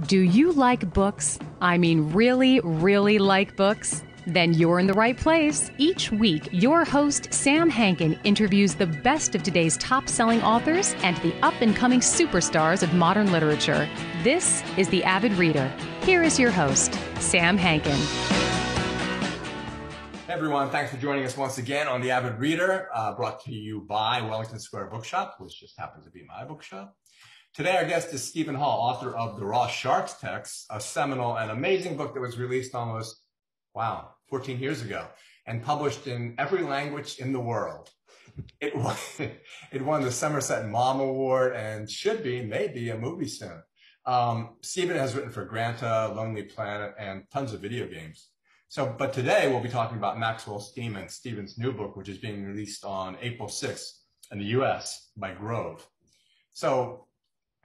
Do you like books? I mean, really, really like books? Then you're in the right place. Each week, your host, Sam Hankin, interviews the best of today's top-selling authors and the up-and-coming superstars of modern literature. This is The Avid Reader. Here is your host, Sam Hankin. Hey everyone, thanks for joining us once again on The Avid Reader, brought to you by Wellington Square Bookshop, which just happens to be my bookshop. Today, our guest is Stephen Hall, author of The Raw Sharks Text, a seminal and amazing book that was released almost, 14 years ago, and published in every language in the world. It won the Somerset Maugham Award and should be, maybe, a movie soon. Stephen has written for Granta, Lonely Planet, and tons of video games. But today we'll be talking about Maxwell's Demon, Stephen's new book, which is being released on April 6th in the US by Grove. So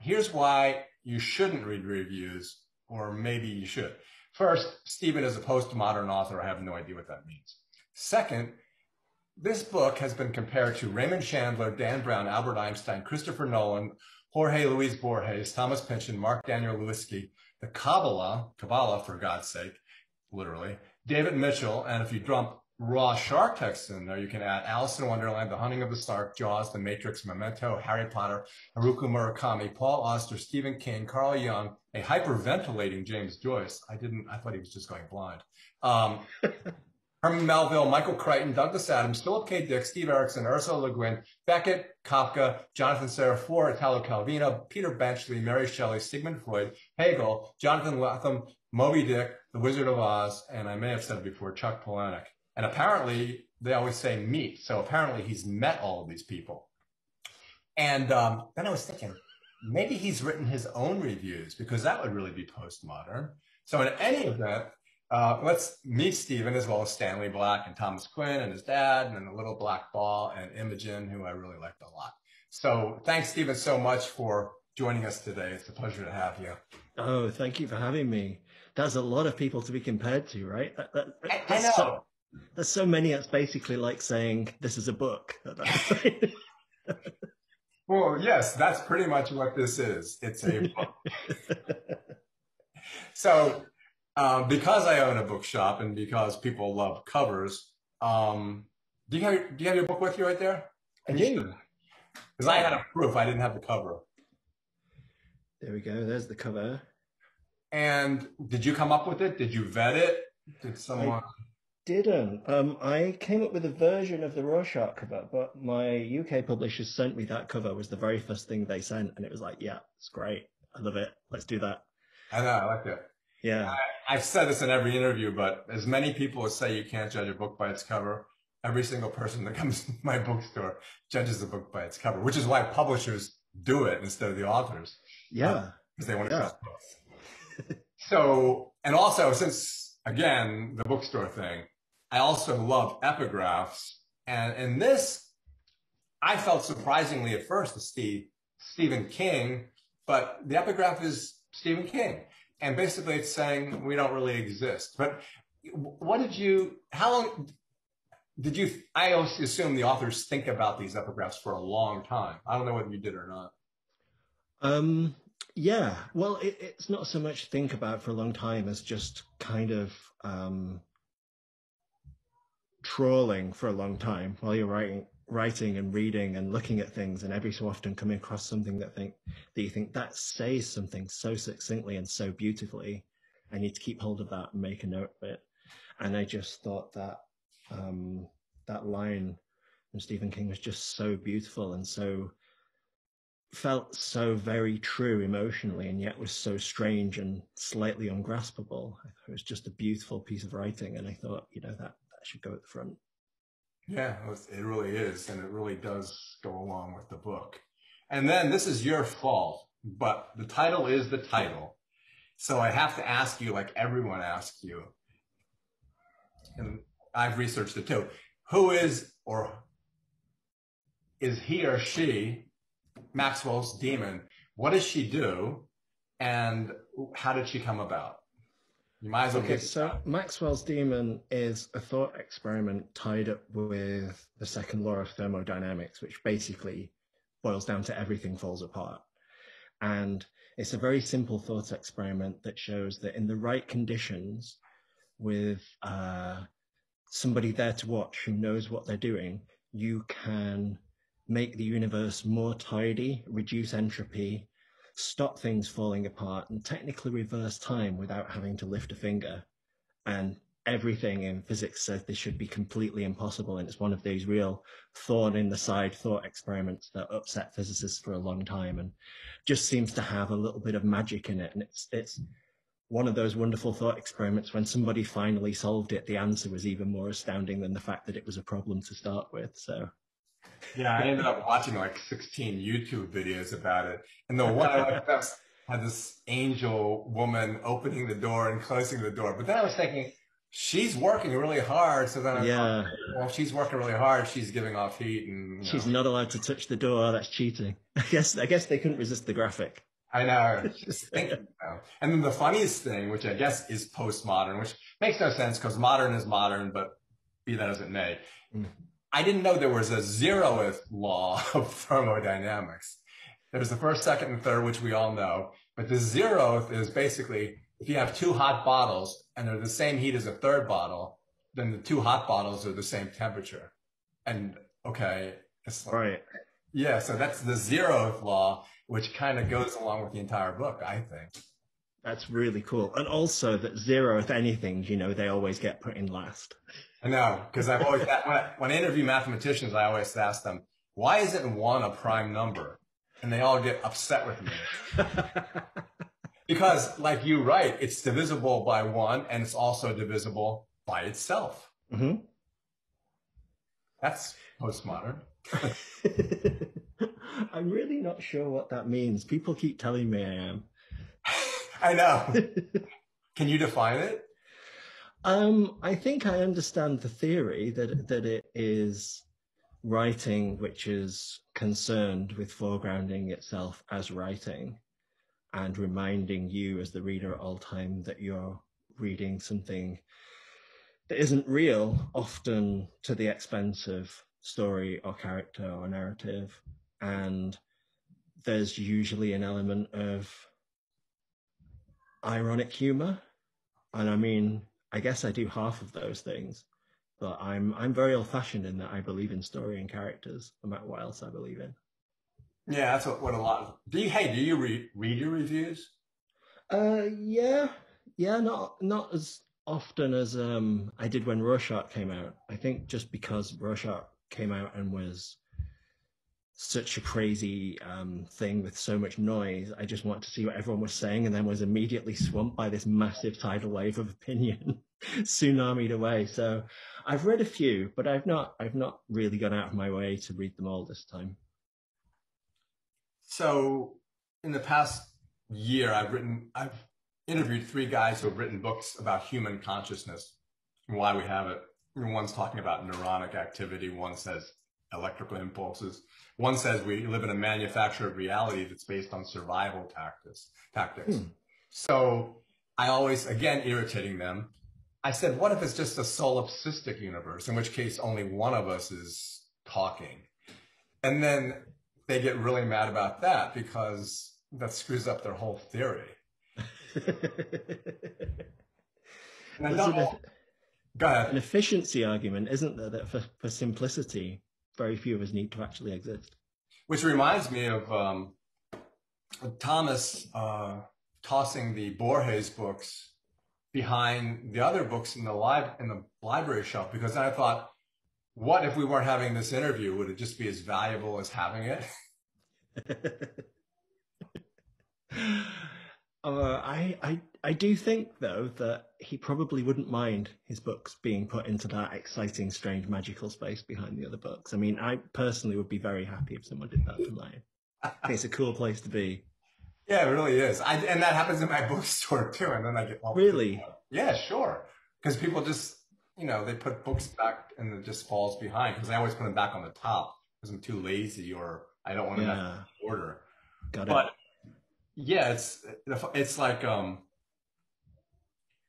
here's why you shouldn't read reviews, or maybe you should. First, Stephen is a postmodern author. I have no idea what that means. Second, this book has been compared to Raymond Chandler, Dan Brown, Albert Einstein, Christopher Nolan, Jorge Luis Borges, Thomas Pynchon, Mark Daniel Lewinsky, the Kabbalah for God's sake, literally, David Mitchell, and if you dump Raw Shark Text in there, you can add Alice in Wonderland, The Hunting of the Snark, Jaws, The Matrix, Memento, Harry Potter, Haruki Murakami, Paul Auster, Stephen King, Carl Jung, a hyperventilating James Joyce. I thought he was just going blind. Herman Melville, Michael Crichton, Douglas Adams, Philip K. Dick, Steve Erickson, Ursula Le Guin, Beckett, Kafka, Jonathan Serafort, Italo Calvino, Peter Benchley, Mary Shelley, Sigmund Freud, Hegel, Jonathan Lethem, Moby Dick, The Wizard of Oz, and I may have said it before, Chuck Palahniuk. And apparently, they always say meet. So apparently he's met all of these people. And then I was thinking, maybe he's written his own reviews because that would really be postmodern. So in any event, let's meet Stephen as well as Stanley Black and Thomas Quinn and his dad and the little black ball and Imogen, who I really liked a lot. So thanks, Stephen, so much for joining us today. It's a pleasure to have you. Oh, thank you for having me. That's a lot of people to be compared to, right? I know. There's so many, it's basically like saying, this is a book. Well, yes, that's pretty much what this is. It's a book. So, because I own a bookshop and because people love covers, do you have your book with you right there? I do. Because I had a proof. I didn't have the cover. There we go. There's the cover. And did you come up with it? Did you vet it? Did someone... Didn't. I came up with a version of the Rorschach cover, but my UK publishers sent me that cover. Was the very first thing they sent, and it was like, yeah, it's great. I love it. Let's do that. I know. I like it. Yeah. I've said this in every interview, but as many people as say you can't judge a book by its cover, every single person that comes to my bookstore judges the book by its cover, which is why publishers do it instead of the authors. Yeah. Because they want to trust both. So, and also since, again, the bookstore thing, I also love epigraphs. And in this, I felt surprisingly at first to Stephen King, but the epigraph is Stephen King. And basically it's saying we don't really exist. But how long did you, I always assume the authors think about these epigraphs for a long time. I don't know whether you did or not. Yeah, well, it's not so much think about for a long time as just kind of trawling for a long time while you're writing and reading and looking at things, and every so often coming across something that you think that says something so succinctly and so beautifully. I need to keep hold of that and make a note of it. And I just thought that that line from Stephen King was just so beautiful and felt so very true emotionally, and yet was so strange and slightly ungraspable. It was just a beautiful piece of writing, and I thought, that should go at the front. Yeah, it really is, and it really does go along with the book. And then this is your fault, but the title is the title. So I have to ask you, like everyone asks you, and I've researched it too, who is he or she Maxwell's Demon? What does she do, and how did she come about? You might as well get so Maxwell's Demon is a thought experiment tied up with the second law of thermodynamics, which basically boils down to everything falls apart. And it's a very simple thought experiment that shows that in the right conditions, with somebody there to watch who knows what they're doing, you can make the universe more tidy, reduce entropy, stop things falling apart, and technically reverse time without having to lift a finger. And everything in physics says this should be completely impossible, and it's one of these real thorn in the side thought experiments that upset physicists for a long time, and just seems to have a little bit of magic in it. And it's one of those wonderful thought experiments when somebody finally solved it, the answer was even more astounding than the fact that it was a problem to start with. So yeah, I ended up watching like 16 YouTube videos about it, and the one I liked best had this angel woman opening the door and closing the door. But then I was thinking, she's working really hard. So then I thought, well, if she's working really hard, she's giving off heat, and she's not allowed to touch the door. That's cheating. I guess they couldn't resist the graphic. I know. Just thinking about. And then the funniest thing, which I guess is postmodern, which makes no sense because modern is modern, but be that as it may, I didn't know there was a zeroth law of thermodynamics. There's the first, second, and third, which we all know. But the zeroth is basically if you have two hot bottles and they're the same heat as a third bottle, then the two hot bottles are the same temperature. And okay, it's like, right. Yeah, so that's the zeroth law, which kind of goes along with the entire book, I think. That's really cool. And also that zero, if anything, they always get put in last. I know, because I've always, when I interview mathematicians, I always ask them, why isn't one a prime number? And they all get upset with me. Because, like you write, it's divisible by one, and it's also divisible by itself. Mm-hmm. That's postmodern. I'm really not sure what that means. People keep telling me I am. I know. Can you define it? I think I understand the theory that it is writing which is concerned with foregrounding itself as writing and reminding you as the reader at all time that you're reading something that isn't real, often to the expense of story or character or narrative. And there's usually an element of ironic humor. And I mean, I guess I do half of those things, but I'm very old-fashioned in that I believe in story and characters, no matter what else I believe in. Yeah, that's what a lot of... Do you read your reviews? Yeah, not as often as I did when Rorschach came out. I think just because Rorschach came out and was such a crazy thing with so much noise, I just wanted to see what everyone was saying, and then was immediately swamped by this massive tidal wave of opinion, tsunamied away. So I've read a few, but I've not really gone out of my way to read them all this time. So in the past year, I've interviewed 3 guys who have written books about human consciousness and why we have it. One's talking about neuronic activity. One says electrical impulses. One says we live in a manufactured reality that's based on survival tactics. So I always, again, irritating them, I said, what if it's just a solipsistic universe, in which case only one of us is talking? And then they get really mad about that because that screws up their whole theory. Go ahead. An efficiency argument, isn't there, that for simplicity, very few of us need to actually exist? Which reminds me of Thomas tossing the Borges books behind the other books in the library shelf, because then I thought, what if we weren't having this interview? Would it just be as valuable as having it? I do think, though, that he probably wouldn't mind his books being put into that exciting, strange, magical space behind the other books. I mean, I personally would be very happy if someone did that for mine. I think it's a cool place to be. Yeah, it really is. And that happens in my bookstore, too. And then I get... Really? Yeah, sure. Because people just, they put books back and it just falls behind. Because I always put them back on the top because I'm too lazy or I don't want to have to order. Got it. But yeah, it's like... well,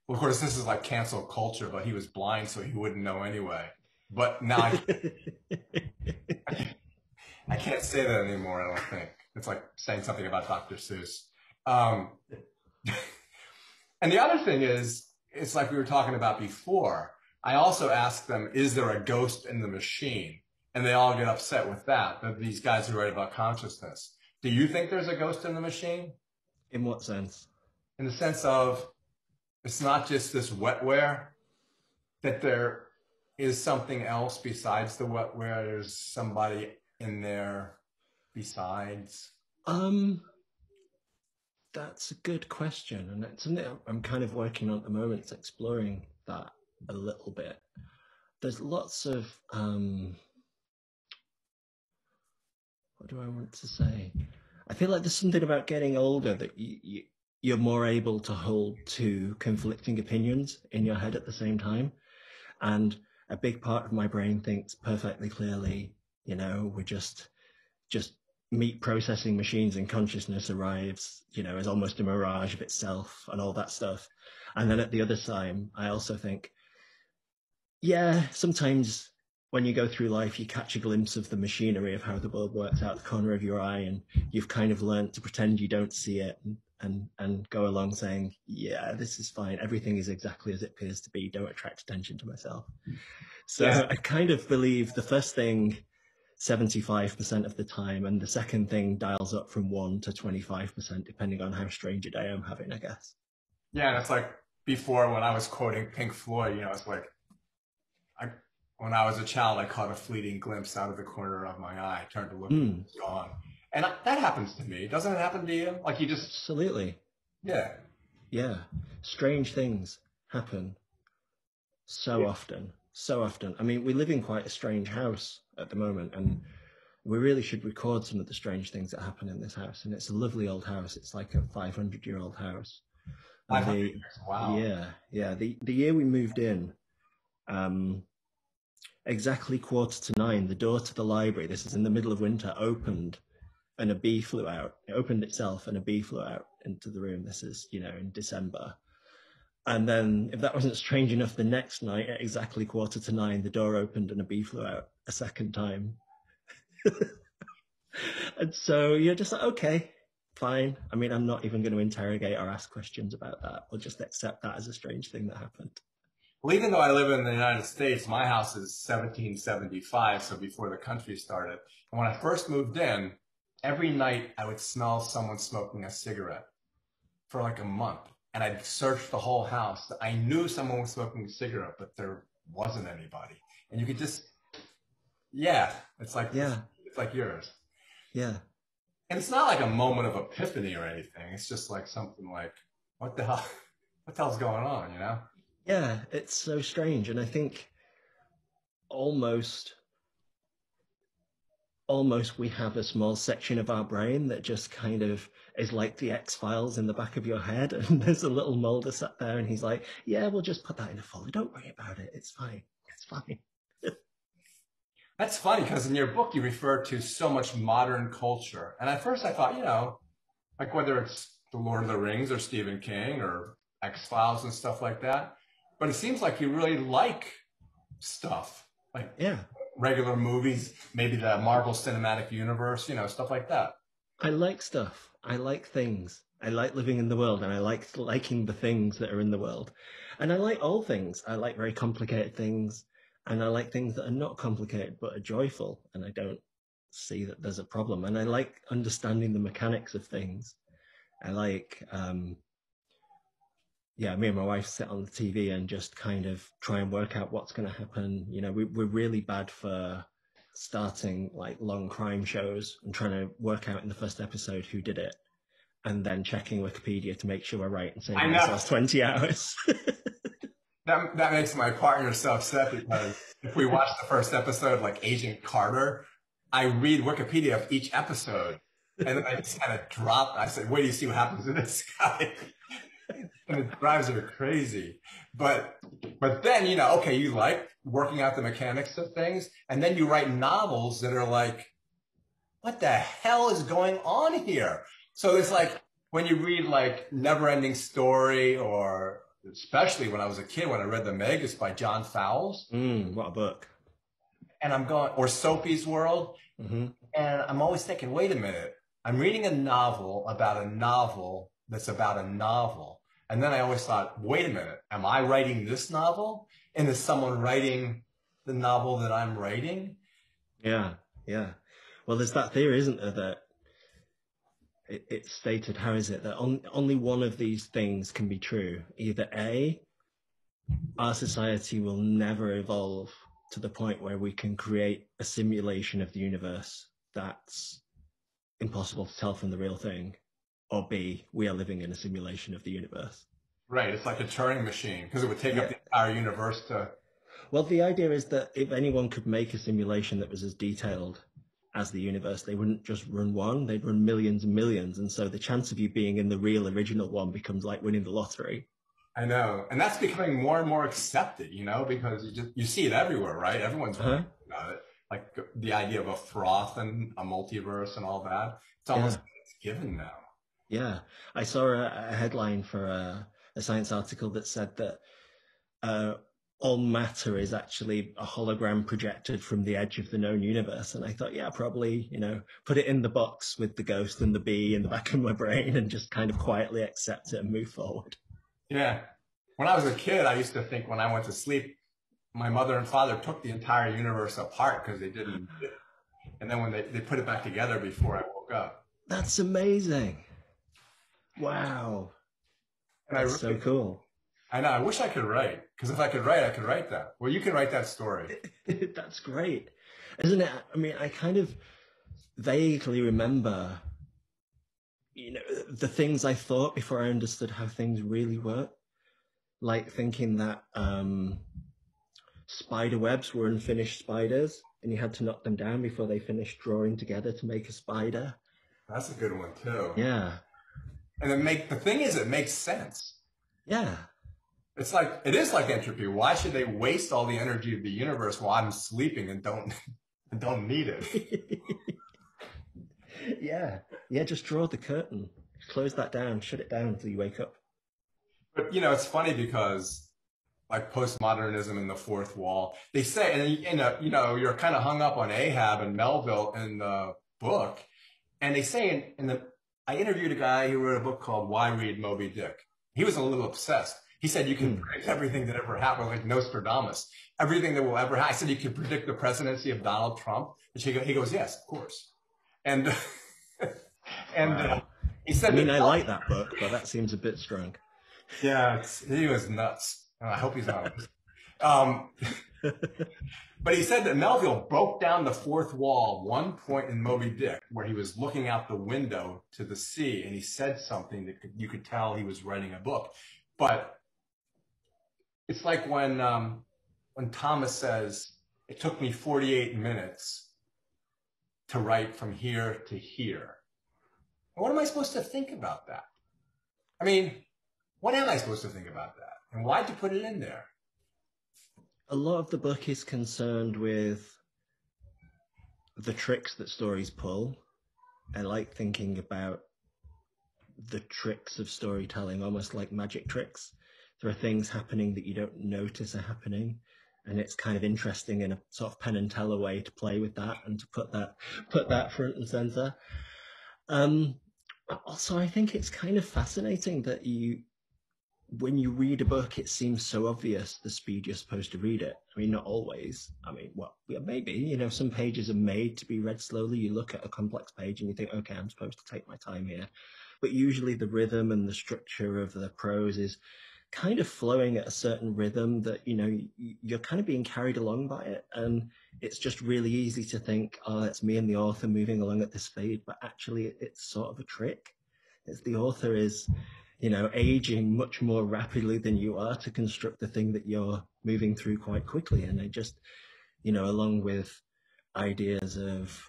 of course, this is like cancel culture, but he was blind, so he wouldn't know anyway. But now I can't say that anymore, I don't think. It's like saying something about Dr. Seuss. And the other thing is, it's like we were talking about before. I also ask them, is there a ghost in the machine? And they all get upset with that these guys who write about consciousness. Do you think there's a ghost in the machine? In what sense? In the sense of, it's not just this wetware, that there is something else besides the wetware. There's somebody in there besides. That's a good question, and it's something I'm kind of working on at the moment. It's exploring that a little bit. There's lots of what do I want to say? I feel like there's something about getting older that you're more able to hold two conflicting opinions in your head at the same time. And a big part of my brain thinks perfectly clearly, you know, we're just meat processing machines, and consciousness arrives, you know, as almost a mirage of itself and all that stuff. And then at the other side, I also think, yeah, sometimes when you go through life, you catch a glimpse of the machinery of how the world works out the corner of your eye, and you've kind of learned to pretend you don't see it and go along saying, yeah, this is fine. Everything is exactly as it appears to be. Don't attract attention to myself. So yeah. I kind of believe the first thing 75% of the time, and the second thing dials up from 1 to 25%, depending on how strange a day I'm having, I guess. Yeah, and it's like before when I was quoting Pink Floyd, you know, it's like, when I was a child, I caught a fleeting glimpse out of the corner of my eye, turned to look, and it's gone. And that happens to me. Doesn't it happen to you? Like you just... Absolutely. Yeah. Yeah. Strange things happen so often. So often. I mean, we live in quite a strange house at the moment, and we really should record some of the strange things that happen in this house. And it's a lovely old house. It's like a 500-year-old house. 500 years. Wow. Yeah. The year we moved in, exactly 9:15, the door to the library, this is in the middle of winter, opened and a bee flew out. It opened itself and a bee flew out into the room. This is, you know, in December. And then if that wasn't strange enough, the next night at exactly 9:15, the door opened and a bee flew out a second time. And so you're just like, okay, fine. I mean, I'm not even going to interrogate or ask questions about that. We'll just accept that as a strange thing that happened. Well, even though I live in the United States, my house is 1775, so before the country started. And when I first moved in, every night I would smell someone smoking a cigarette for like a month. And I'd search the whole house. I knew someone was smoking a cigarette, but there wasn't anybody. And you could just, yeah, it's like yours. Yeah. And it's not like a moment of epiphany or anything. It's just like something like, what the hell's going on, you know? Yeah, it's so strange. And I think almost we have a small section of our brain that just kind of is like the X-Files in the back of your head. And there's a little Mulder sat there and he's like, yeah, we'll just put that in a folder. Don't worry about it. It's fine. It's fine. That's funny because in your book, you refer to so much modern culture. And at first I thought, you know, like whether it's The Lord of the Rings or Stephen King or X-Files and stuff like that. But it seems like you really like stuff like regular movies, maybe the Marvel Cinematic Universe, you know, stuff like that. I like stuff. I like things. I like living in the world, and I like liking the things that are in the world. And I like all things. I like very complicated things, and I like things that are not complicated but are joyful, and I don't see that there's a problem. And I like understanding the mechanics of things. I like... me and my wife sit on the TV and just kind of try and work out what's going to happen. You know, we're really bad for starting like long crime shows and trying to work out in the first episode who did it, and then checking Wikipedia to make sure we're right and saving ourselves 20 hours. That makes my partner so upset because if we watch the first episode, like Agent Carter, I read Wikipedia of each episode, and then I just kind of drop. I said, "Wait, do you see what happens to this guy?" And it drives her crazy. But then, you know, okay, you like working out the mechanics of things, and then you write novels that are like, what the hell is going on here? So it's like when you read like Never-Ending Story, or especially when I was a kid, when I read The Meg by John Fowles. What a book. And I'm going, or Sophie's World. Mm-hmm. And I'm always thinking, wait a minute, I'm reading a novel about a novel that's about a novel. And then I always thought, wait a minute, am I writing this novel? And is someone writing the novel that I'm writing? Yeah, yeah. Well, there's that theory, isn't there, that it's stated, how is it, that only one of these things can be true. Either A, our society will never evolve to the point where we can create a simulation of the universe that's impossible to tell from the real thing, or B, we are living in a simulation of the universe. Right, it's like a Turing machine, because it would take up the entire universe to... Well, the idea is that if anyone could make a simulation that was as detailed as the universe, they wouldn't just run one, they'd run millions and millions. And so the chance of you being in the real original one becomes like winning the lottery. I know. And that's becoming more and more accepted, you know, because you see it everywhere, right? Everyone's writing about it. Like the idea of a froth and a multiverse and all that. It's almost it's given now. Yeah. I saw a headline for a science article that said that all matter is actually a hologram projected from the edge of the known universe. And I thought, yeah, probably, you know, put it in the box with the ghost and the bee in the back of my brain and just kind of quietly accept it and move forward. Yeah. When I was a kid, I used to think when I went to sleep, my mother and father took the entire universe apart because they didn't need it. And then when they put it back together before I woke up. That's amazing. Wow. And That's so cool. I know. I wish I could write, because if I could write that. Well, you can write that story. That's great. Isn't it? I mean, I kind of vaguely remember, you know, the things I thought before I understood how things really work. Like thinking that spider webs were unfinished spiders and you had to knock them down before they finished drawing together to make a spider. That's a good one too. Yeah. And the thing is, it makes sense. Yeah. It's like, it is like entropy. Why should they waste all the energy of the universe while I'm sleeping and don't need it? Yeah. Yeah, just draw the curtain. Close that down, shut it down until you wake up. But, you know, it's funny because like postmodernism and the fourth wall, they say, and you know, you're kind of hung up on Ahab and Melville in the book. And they say I interviewed a guy who wrote a book called Why Read Moby Dick. He was a little obsessed. He said you can predict everything that ever happened, like Nostradamus, everything that will ever happen. I said you can predict the presidency of Donald Trump. And he goes, yes, of course. And wow. He said, I mean, I like that book, but that seems a bit strong. Yeah, he was nuts. I hope he's not. But he said that Melville broke down the fourth wall one point in Moby Dick where he was looking out the window to the sea, and he said something that you could tell he was writing a book. But it's like when Thomas says, it took me 48 minutes to write from here to here. What am I supposed to think about that? I mean, what am I supposed to think about that? And why'd you put it in there? A lot of the book is concerned with the tricks that stories pull. I like thinking about the tricks of storytelling, almost like magic tricks. There are things happening that you don't notice are happening. And it's kind of interesting in a sort of Penn and Teller way to play with that and to put that front and center. Also, I think it's kind of fascinating that when you read a book, it seems so obvious the speed you're supposed to read it. I mean, not always. I mean, well, yeah, maybe, you know, some pages are made to be read slowly. You look at a complex page and you think, okay, I'm supposed to take my time here. But usually the rhythm and the structure of the prose is kind of flowing at a certain rhythm that, you know, you're kind of being carried along by it. And it's just really easy to think, oh, it's me and the author moving along at this speed. But actually, it's sort of a trick. It's the author is, you know, aging much more rapidly than you are to construct the thing that you're moving through quite quickly. And they just, you know, along with ideas of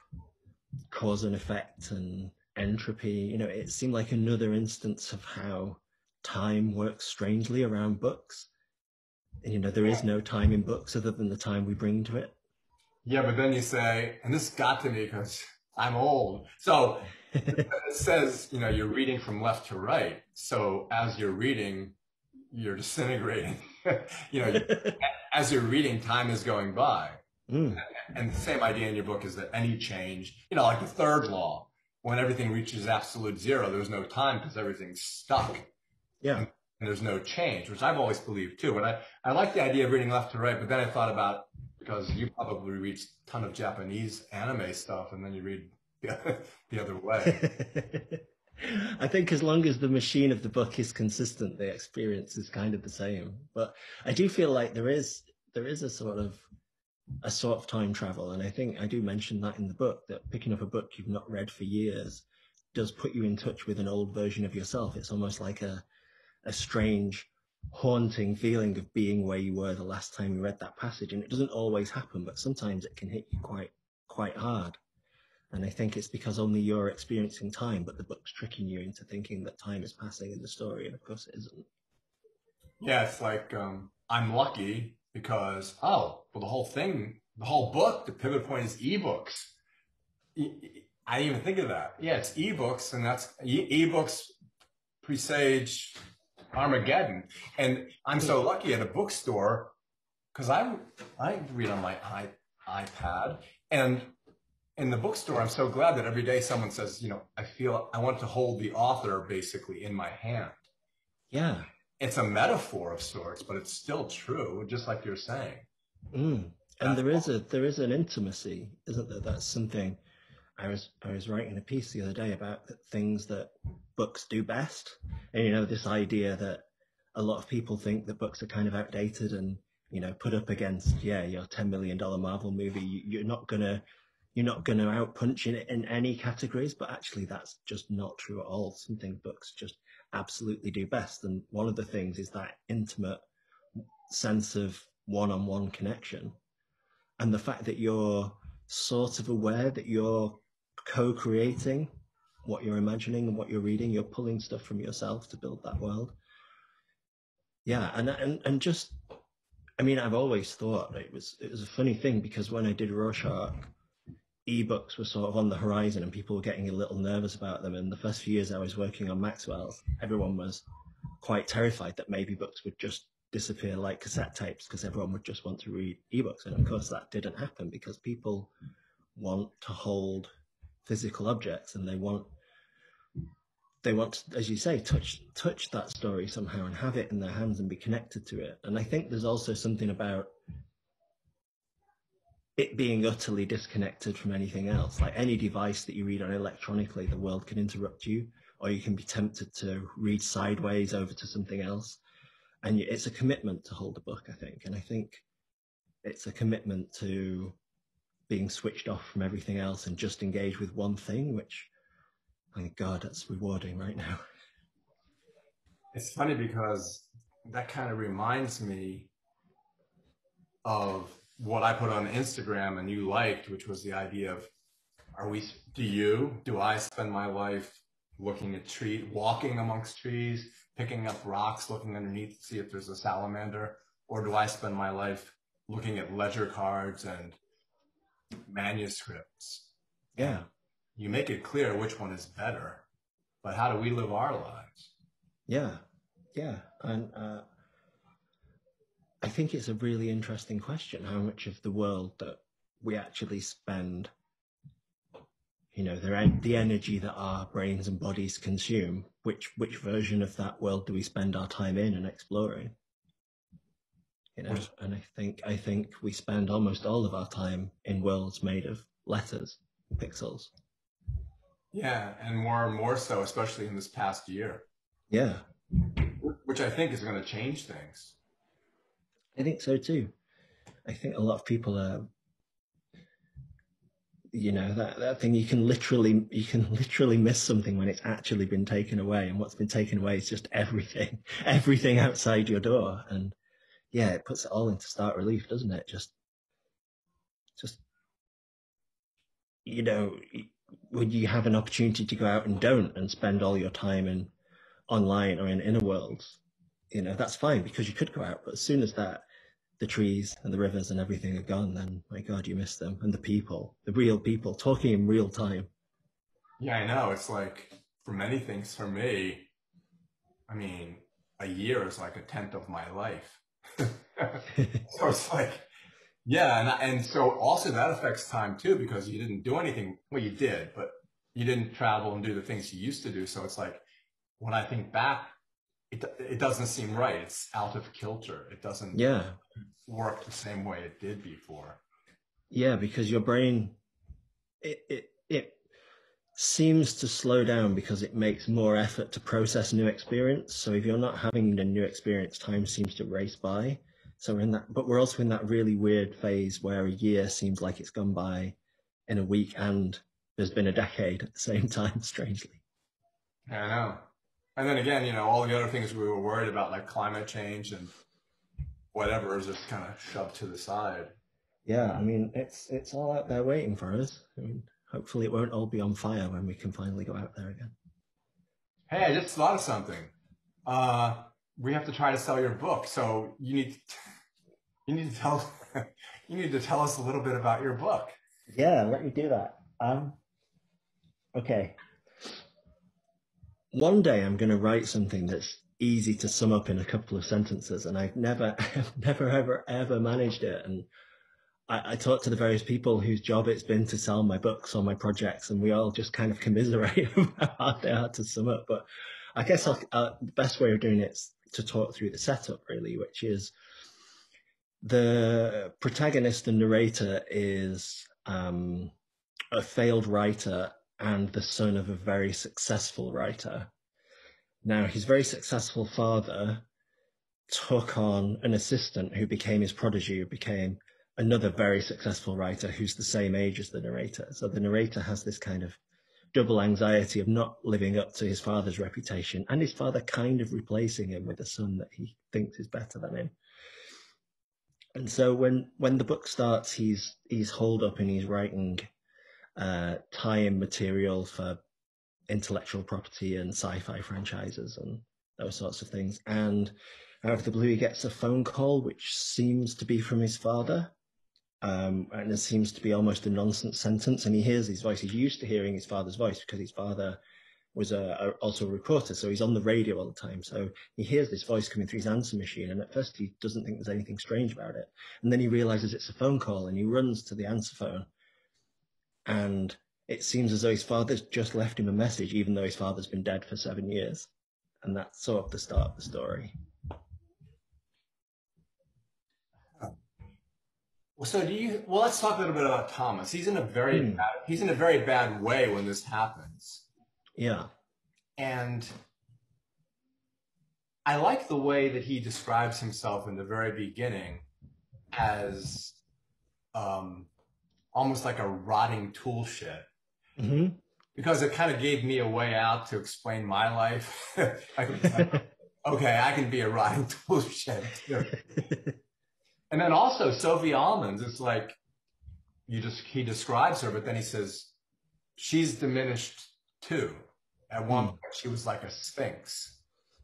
cause and effect and entropy, you know, it seemed like another instance of how time works strangely around books. And, you know, there is no time in books other than the time we bring to it. Yeah, but then you say, and this got to me because I'm old. So it says, you know, you're reading from left to right. So as you're reading, you're disintegrating. You know, as you're reading, time is going by. And the same idea in your book is that any change, you know, like the third law, when everything reaches absolute zero, there's no time because everything's stuck. Yeah. And there's no change, which I've always believed too. But I like the idea of reading left to right, but then I thought about, because you probably read a ton of Japanese anime stuff and then you read the other way. I think as long as the machine of the book is consistent, the experience is kind of the same. But I do feel like there is a sort of time travel, and I think I do mention that in the book, that picking up a book you've not read for years does put you in touch with an old version of yourself. It's almost like a strange, haunting feeling of being where you were the last time you read that passage. And it doesn't always happen, but sometimes it can hit you quite hard. And I think it's because only you're experiencing time, but the book's tricking you into thinking that time is passing in the story, and of course it isn't. Yeah, it's like, I'm lucky because, the whole book, the pivot point is ebooks. I didn't even think of that. Yeah, it's ebooks, and that's ebooks presage Armageddon. And I'm so lucky at a bookstore because I read on my iPad, and in the bookstore, I'm so glad that every day someone says, I want to hold the author basically in my hand. Yeah. It's a metaphor of sorts, but it's still true, just like you're saying. And there is an intimacy, isn't there? That's something I was writing a piece the other day about things that books do best. And, this idea that a lot of people think that books are kind of outdated and, put up against, your $10 million Marvel movie, you're not going to outpunch it in any categories, but actually that's just not true at all. Something books just absolutely do best. And one of the things is that intimate sense of one-on-one connection. And the fact that you're sort of aware that you're co-creating what you're imagining and what you're reading, you're pulling stuff from yourself to build that world. Yeah, and just, I've always thought it was a funny thing, because when I did Rorschach, ebooks were sort of on the horizon and people were getting a little nervous about them. And the first few years I was working on Maxwell's, everyone was quite terrified that maybe books would just disappear like cassette tapes, because everyone would just want to read ebooks. And of course that didn't happen, because people want to hold physical objects, and they want, as you say, touch that story somehow and have it in their hands and be connected to it. And I think there's also something about it being utterly disconnected from anything else. Like any device that you read on electronically, the world can interrupt you, or you can be tempted to read sideways over to something else. And it's a commitment to hold a book, I think. And I think it's a commitment to being switched off from everything else and just engage with one thing, which, thank God, that's rewarding right now. It's funny because that kind of reminds me of what I put on Instagram and you liked, which was the idea of, do I spend my life looking at trees, walking amongst trees, picking up rocks, looking underneath to see if there's a salamander, or do I spend my life looking at ledger cards and manuscripts? Yeah. You make it clear which one is better, but how do we live our lives? Yeah. And I think it's a really interesting question, how much of the world that we actually spend, the energy that our brains and bodies consume, which version of that world do we spend our time in and exploring? And I think we spend almost all of our time in worlds made of letters and pixels. Yeah, and more so, especially in this past year. Yeah. Which I think is going to change things. I think so too. I think a lot of people are, that thing, you can literally miss something when it's actually been taken away, and what's been taken away is just everything outside your door. And yeah, it puts it all into stark relief, doesn't it? Just when you have an opportunity to go out and spend all your time online or in inner worlds, that's fine, because you could go out. But as soon as the trees and the rivers and everything are gone, then my God, you miss them. And the real people talking in real time. Yeah, I know. It's like, for many things, for me, a year is like a tenth of my life. So it's like, yeah. And so also that affects time too, because you didn't do anything. Well, you did, but you didn't travel and do the things you used to do. So it's like, when I think back, it doesn't seem right. It's out of kilter. It doesn't work the same way it did before. Yeah, because your brain, it seems to slow down because it makes more effort to process new experience. So if you're not having a new experience, time seems to race by. So we're in that, but we're also in that really weird phase where a year seems like it's gone by in a week, and there's been a decade at the same time, strangely. Yeah, I know. And then again, you know, all the other things we were worried about, like climate change and whatever, is just kind of shoved to the side. Yeah, I mean, it's all out there waiting for us. I mean, hopefully it won't all be on fire when we can finally go out there again. Hey, I just thought of something. We have to try to sell your book, so you need to tell you need to tell us a little bit about your book. Yeah, let me do that. Okay. One day I'm going to write something that's easy to sum up in a couple of sentences, and I've never, ever managed it. And I talked to the various people whose job it's been to sell my books or my projects, and we all just kind of commiserate about how hard they are to sum up. But I guess the best way of doing it is to talk through the setup, really, which is the protagonist and narrator is a failed writer and the son of a very successful writer. Now, his very successful father took on an assistant who became his prodigy, who became another very successful writer who's the same age as the narrator. So the narrator has this kind of double anxiety of not living up to his father's reputation, and his father kind of replacing him with a son that he thinks is better than him. And so when the book starts, he's holed up and he's writing tie-in material for intellectual property and sci-fi franchises and those sorts of things. And out of the blue, he gets a phone call, which seems to be from his father. And it seems to be almost a nonsense sentence. And he hears his voice. He's used to hearing his father's voice because his father was also a reporter. So he's on the radio all the time. So he hears this voice coming through his answer machine. And at first he doesn't think there's anything strange about it. And then he realizes it's a phone call, and he runs to the answer phone. And it seems as though his father's just left him a message, even though his father's been dead for 7 years. And that's sort of the start of the story. So let's talk a little bit about Thomas. He's in a very bad way when this happens. Yeah. And I like the way that he describes himself in the very beginning as almost like a rotting tool shed. Mm-hmm. Because it kind of gave me a way out to explain my life. Okay, I can be a rotting tool shed too. And then also Sophie Almonds, it's like he describes her, but then he says she's diminished too. At one point, she was like a sphinx.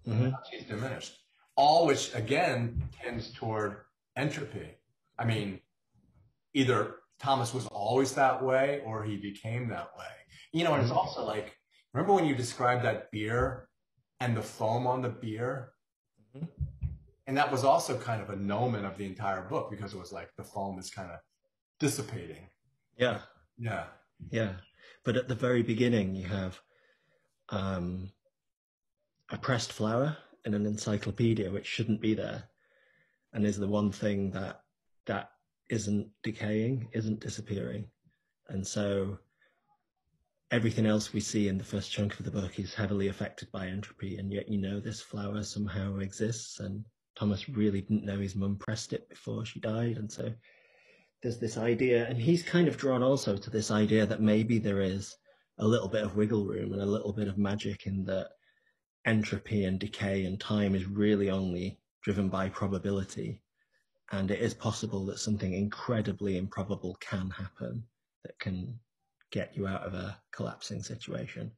Mm-hmm. She's diminished. All which again tends toward entropy. I mean, either Thomas was always that way or he became that way. You know, and it's also like, remember when you described that beer and the foam on the beer? Mm-hmm. And that was also kind of a nomen of the entire book, because it was like the foam is kind of dissipating. Yeah. Yeah. Yeah. But at the very beginning, you have a pressed flower in an encyclopedia, which shouldn't be there, and is the one thing that isn't decaying, isn't disappearing. And so everything else we see in the first chunk of the book is heavily affected by entropy, and yet this flower somehow exists, and Thomas really didn't know his mum pressed it before she died. And so there's this idea, and he's kind of drawn also to this idea that maybe there is a little bit of wiggle room and a little bit of magic in that entropy and decay and time is really only driven by probability. And it is possible that something incredibly improbable can happen that can get you out of a collapsing situation,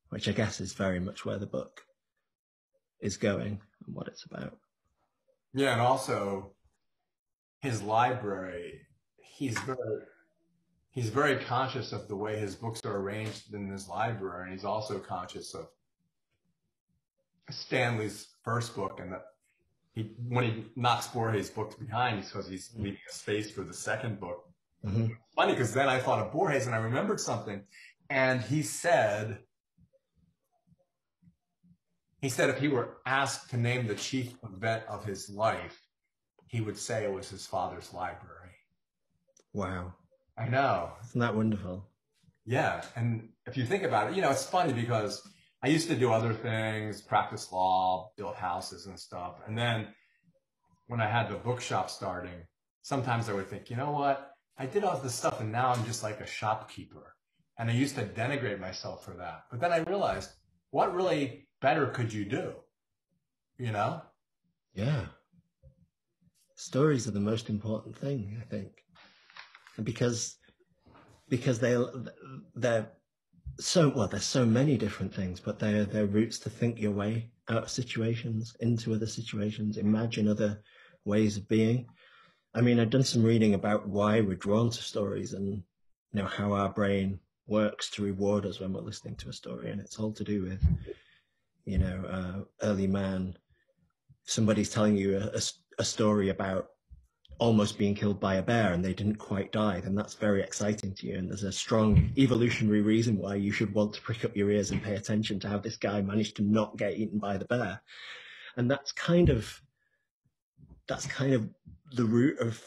which I guess is very much where the book is going and what it's about. Yeah, and also his library, he's very conscious of the way his books are arranged in his library, and he's also conscious of Stanley's first book, and that when he knocks Borges' books behind, because he's leaving a space for the second book. Mm-hmm. Funny, because then I thought of Borges, and I remembered something. And he said if he were asked to name the chief event of his life, he would say it was his father's library. Wow. I know. Isn't that wonderful? Yeah. And if you think about it, you know, it's funny because I used to do other things, practice law, build houses and stuff. And then when I had the bookshop starting, sometimes I would think, you know what? I did all this stuff and now I'm just like a shopkeeper. And I used to denigrate myself for that. But then I realized, what really better could you do? You know? Yeah. Stories are the most important thing, I think. And because they're there's so many different things, but they're routes to think your way out of situations, into other situations, imagine other ways of being. I mean, I've done some reading about why we're drawn to stories and, you know, how our brain works to reward us when we're listening to a story. And it's all to do with, you know, early man, somebody's telling you a story about almost being killed by a bear and they didn't quite die, then that's very exciting to you. And there's a strong evolutionary reason why you should want to prick up your ears and pay attention to how this guy managed to not get eaten by the bear. And that's kind of the root of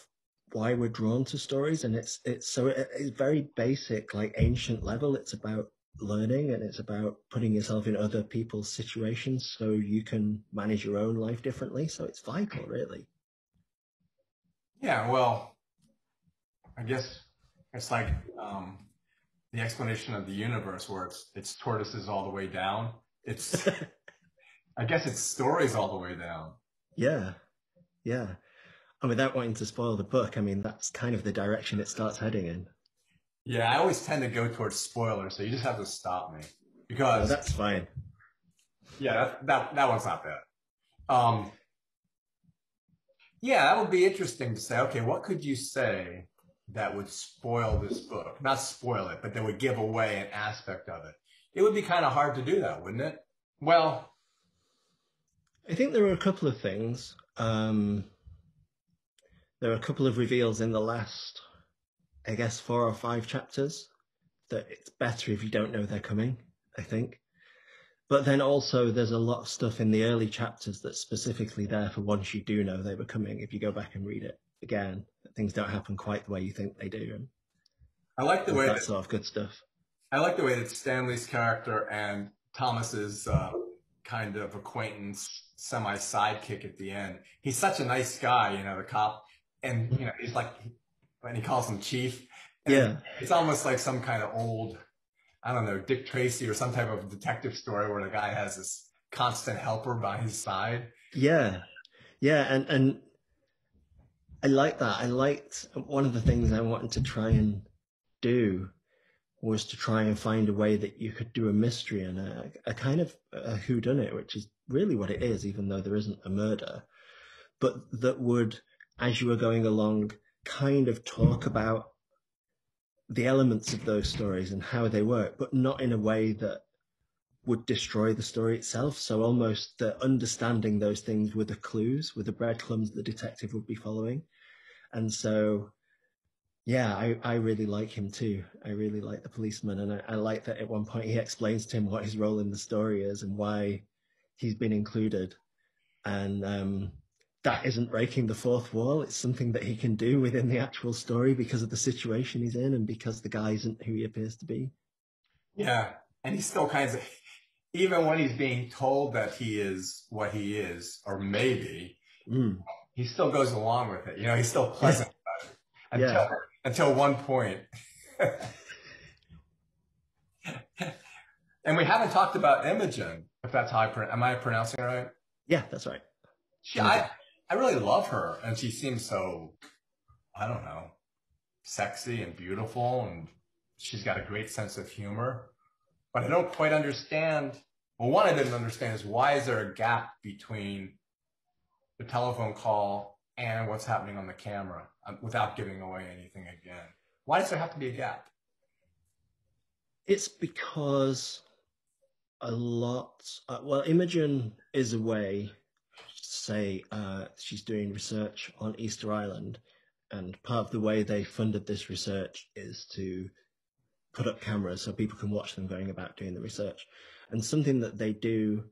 why we're drawn to stories. And it's very basic, like ancient level. It's about learning and it's about putting yourself in other people's situations so you can manage your own life differently. So it's vital, really. Yeah, well, I guess it's like the explanation of the universe where it's tortoises all the way down. It's I guess it's stories all the way down. Yeah. And without wanting to spoil the book, I mean, that's kind of the direction it starts heading in. Yeah, I always tend to go towards spoilers, so you just have to stop me. Because no, that's fine. Yeah, that one's not bad. Yeah, that would be interesting to say, okay, what could you say that would spoil this book? Not spoil it, but that would give away an aspect of it. It would be kind of hard to do that, wouldn't it? Well, I think there are a couple of things. There are a couple of reveals in the last, I guess, 4 or 5 chapters that it's better if you don't know they're coming, I think. But then also there's a lot of stuff in the early chapters that's specifically there for once you do know they were coming. If you go back and read it again, things don't happen quite the way you think they do. And I like the way that sort of good stuff. I like the way that Stanley's character and Thomas's kind of acquaintance, semi-sidekick at the end. He's such a nice guy, you know, the cop. And, you know, he's like, when he calls him chief. Yeah. It's almost like some kind of old, I don't know, Dick Tracy or some type of detective story where the guy has this constant helper by his side. Yeah. And I like that. I liked one of the things I wanted to try and do was to try and find a way that you could do a mystery and a kind of a whodunit, which is really what it is, even though there isn't a murder, but that would, as you were going along, kind of talk about the elements of those stories and how they work, but not in a way that would destroy the story itself. So almost the understanding those things were the clues, were the breadcrumbs the detective would be following. And so, yeah, I really like him too. I really like the policeman. And I like that at one point he explains to him what his role in the story is and why he's been included. And that isn't breaking the fourth wall. It's something that he can do within the actual story because of the situation he's in and because the guy isn't who he appears to be. Yeah. And he's still kind of, even when he's being told that he is what he is, or maybe, he still goes along with it. You know, he's still pleasant about it until one point. And we haven't talked about Imogen, if that's how am I pronouncing it right? Yeah, that's right. I really love her, and she seems so, I don't know, sexy and beautiful, and she's got a great sense of humor. But I don't quite understand. Well, one I didn't understand is why is there a gap between the telephone call and what's happening on the camera without giving away anything again? Why does there have to be a gap? It's because Imogen is away. Say she's doing research on Easter Island, and part of the way they funded this research is to put up cameras so people can watch them going about doing the research. And something that they do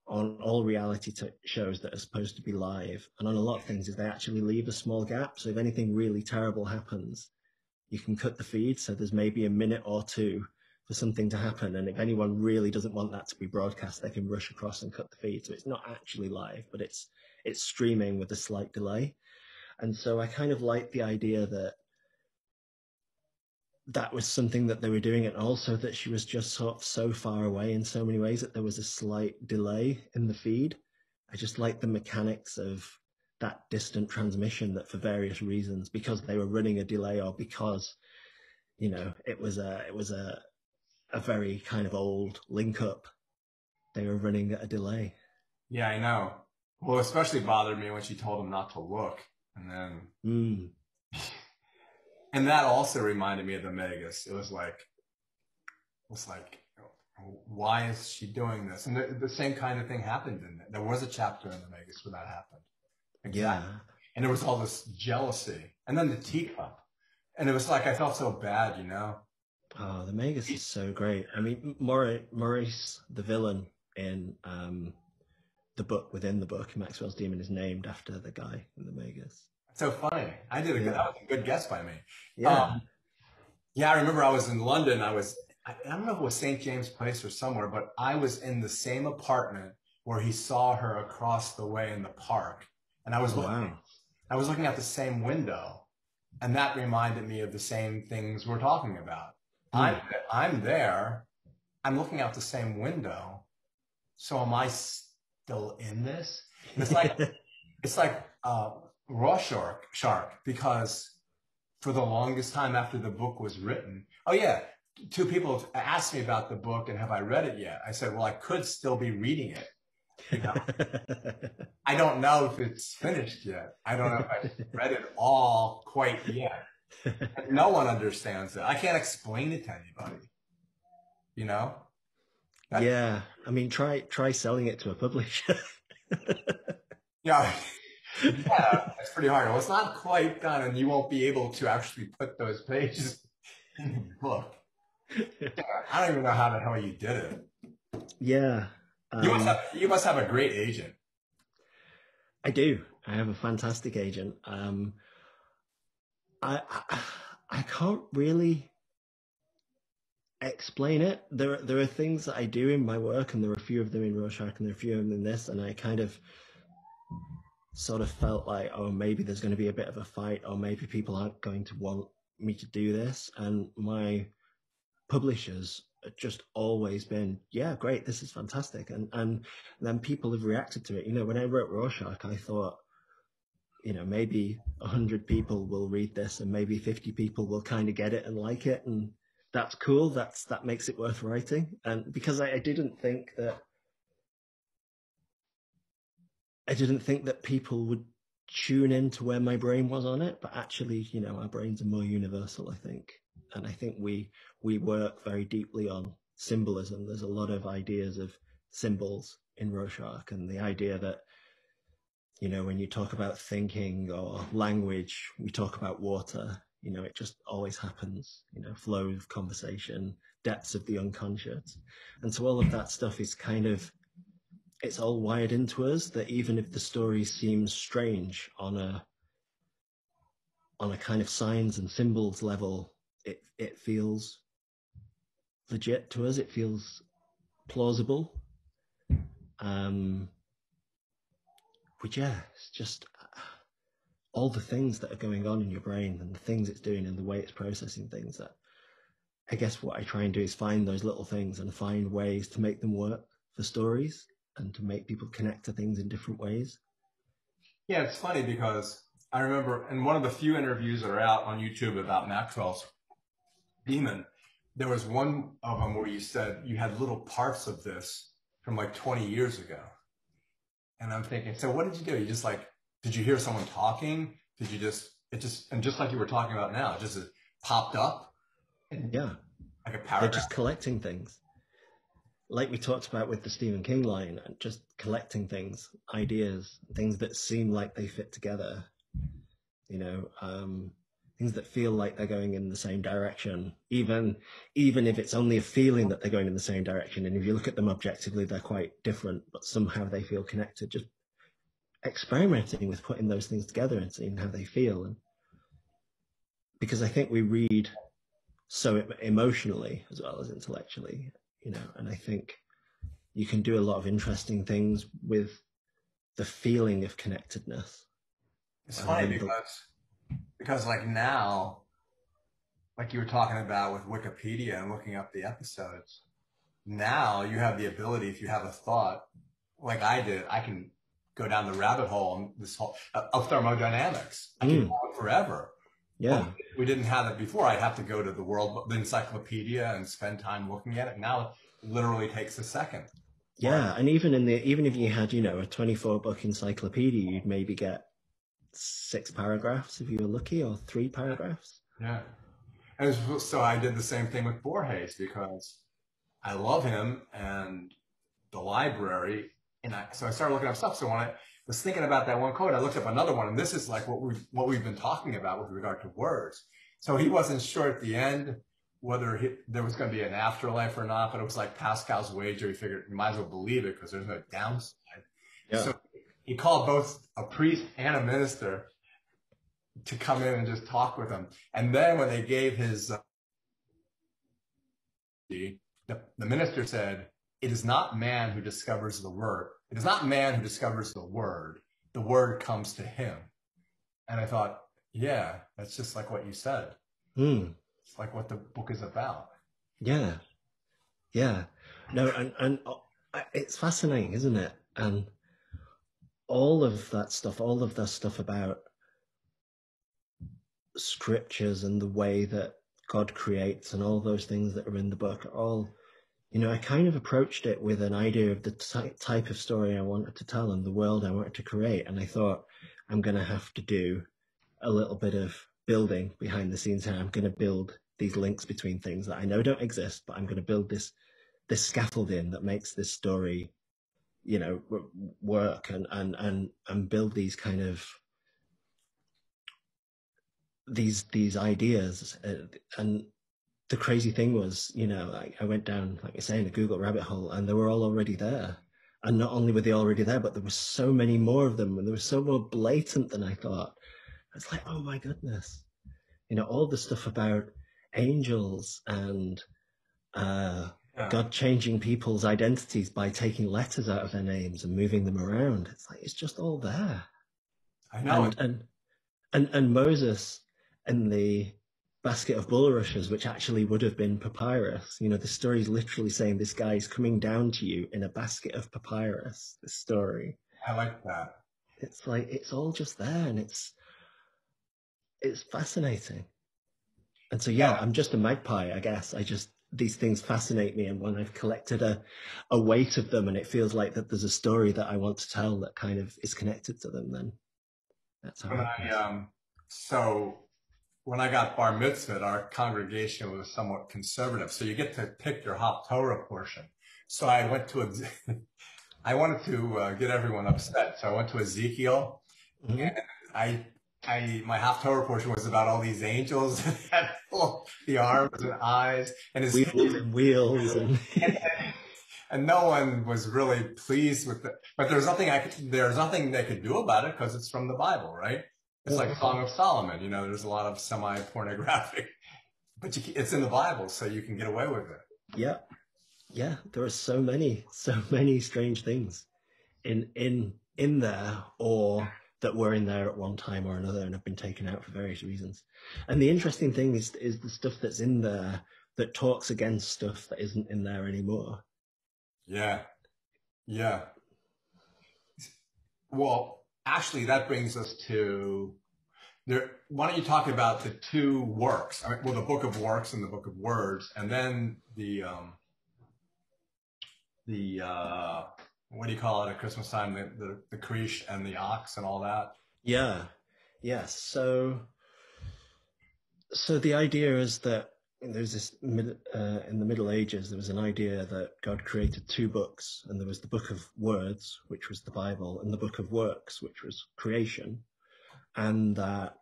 on all reality shows that are supposed to be live, and on a lot of things, is they actually leave a small gap. So if anything really terrible happens, you can cut the feed. So there's maybe a minute or two for something to happen. And if anyone really doesn't want that to be broadcast, they can rush across and cut the feed. So it's not actually live, but it's streaming with a slight delay. And so I kind of like the idea that that was something that they were doing, and also that she was just sort of so far away in so many ways that there was a slight delay in the feed. I just like the mechanics of that distant transmission, that for various reasons, because they were running a delay, or because, you know, it was a very kind of old link up, they were running at a delay. Yeah, I know. Well, especially bothered me when she told him not to look, and then and that also reminded me of the Magus. It was like, why is she doing this? And the same kind of thing happened in it. There was a chapter in the Magus where that happened. Exactly. Yeah. And there was all this jealousy. And then the teacup. And it was like, I felt so bad, you know? Oh, the Magus is so great. I mean, Maurice, the villain in the book, within the book, Maxwell's Demon, is named after the guy in the Magus. So funny. I did that was a good guess by me. Yeah. Yeah, I remember I was in London. I don't know if it was St. James Place or somewhere, but I was in the same apartment where he saw her across the way in the park. And I was looking out the same window, and that reminded me of the same things we're talking about. I'm there, I'm looking out the same window. So am I still in this? And it's like Rorschach, because for the longest time after the book was written, two people asked me about the book and have I read it yet? I said, well, I could still be reading it. You know? I don't know if it's finished yet. I don't know if I've read it all quite yet. No one understands it. I can't explain it to anybody. You know? Yeah. I mean, try selling it to a publisher. Yeah. Yeah, it's pretty hard. Well, it's not quite done, and you won't be able to actually put those pages in the book. I don't even know how the hell you did it. Yeah. You must have a great agent. I do. I have a fantastic agent. I can't really explain it. There are things that I do in my work, and there are a few of them in Rorschach, and there are a few of them in this, and I kind of sort of felt like, oh, maybe there's going to be a bit of a fight, or maybe people aren't going to want me to do this. And my publishers have just always been, yeah, great, this is fantastic. And then people have reacted to it. You know, when I wrote Rorschach, I thought, you know, maybe 100 people will read this, and maybe 50 people will kind of get it and like it. And that's cool. That makes it worth writing. And because I didn't think that people would tune into where my brain was on it, but actually, you know, our brains are more universal, I think. And I think we work very deeply on symbolism. There's a lot of ideas of symbols in Rorschach, and the idea that, you know, when you talk about thinking or language, we talk about water, you know, it just always happens, you know, flow of conversation, depths of the unconscious. And so all of that stuff is kind of, it's all wired into us, that even if the story seems strange on a kind of signs and symbols level, it feels legit to us. It feels plausible. Which, yeah, it's just all the things that are going on in your brain and the things it's doing and the way it's processing things. That I guess what I try and do is find those little things and find ways to make them work for stories, and to make people connect to things in different ways. Yeah, it's funny because I remember in one of the few interviews that are out on YouTube about Maxwell's Demon, there was one of them where you said you had little parts of this from like 20 years ago. And I'm thinking, so what did you do? You just like, did you hear someone talking? Did you and just like you were talking about now, it popped up? Yeah. Like a paragraph. They're just collecting things. Like we talked about with the Stephen King line, and just collecting things, ideas, things that seem like they fit together. You know, things that feel like they're going in the same direction, even if it's only a feeling that they're going in the same direction. And if you look at them objectively, they're quite different, but somehow they feel connected. Just experimenting with putting those things together and seeing how they feel. And because I think we read so emotionally as well as intellectually, you know, and I think you can do a lot of interesting things with the feeling of connectedness. It's funny because like now, like you were talking about with Wikipedia and looking up the episodes, now you have the ability, if you have a thought, like I did, I can go down the rabbit hole and this whole of thermodynamics. I can go on forever. Yeah. Well, we didn't have it before. I'd have to go to the encyclopedia and spend time looking at it. Now it literally takes a second. Yeah, and even if you had, you know, a 24-book encyclopedia, you'd maybe get 6 paragraphs if you were lucky, or 3 paragraphs. Yeah. And so I did the same thing with Borges because I love him and the library. And so I started looking up stuff. So when I was thinking about that one quote, I looked up another one, and this is like what we've been talking about with regard to words. So he wasn't sure at the end whether there was going to be an afterlife or not, but it was like Pascal's wager. He figured you might as well believe it because there's no downside. Yeah. So he called both a priest and a minister to come in and just talk with him. And then when they gave his, the minister said, "It is not man who discovers the word. It is not man who discovers the word. The word comes to him." And I thought, yeah, that's just like what you said. It's like what the book is about. Yeah. Yeah. No, and it's fascinating, isn't it? And all of that stuff about scriptures and the way that God creates and all those things that are in the book are all, you know, I kind of approached it with an idea of the type of story I wanted to tell and the world I wanted to create. And I thought, I'm going to have to do a little bit of building behind the scenes here. I'm going to build these links between things that I know don't exist, but I'm going to build this scaffolding that makes this story, you know, work and build these kind of these ideas. And the crazy thing was, you know, I went down, like I say, in a Google rabbit hole, and they were all already there. And not only were they already there, but there were so many more of them, and they were so more blatant than I thought. It's like, oh my goodness, you know, all the stuff about angels and God changing people's identities by taking letters out of their names and moving them around. It's like, it's just all there. I know. And Moses and the basket of bulrushes, which actually would have been papyrus. You know, the story is literally saying this guy is coming down to you in a basket of papyrus, this story. I like that. It's like, it's all just there, and it's fascinating. And so, yeah, I'm just a magpie, I guess. These things fascinate me. And when I've collected a weight of them and it feels like that there's a story that I want to tell that kind of is connected to them, then that's how So when I got bar mitzvahed, our congregation was somewhat conservative. So you get to pick your Haftorah portion. So I went to, I wanted to get everyone upset. So I went to Ezekiel, and my Haftorah portion was about all these angels that had the arms and eyes and his wheels and no one was really pleased with it. But there's nothing they could do about it because it's from the Bible, right? It's like Song of Solomon. You know, there's a lot of semi-pornographic, but it's in the Bible, so you can get away with it. Yeah, yeah. There are so many strange things in there, or that were in there at one time or another and have been taken out for various reasons. And the interesting thing is the stuff that's in there that talks against stuff that isn't in there anymore. Yeah. Yeah. Well, actually, that brings us to there. Why don't you talk about the two works? I mean, well, the Book of Works and the Book of Words, and then the what do you call it at Christmas time? The Creche and the ox and all that. Yeah. Yes. So the idea is that there's this in the Middle Ages, there was an idea that God created 2 books, and there was the Book of Words, which was the Bible, and the Book of Works, which was creation, and that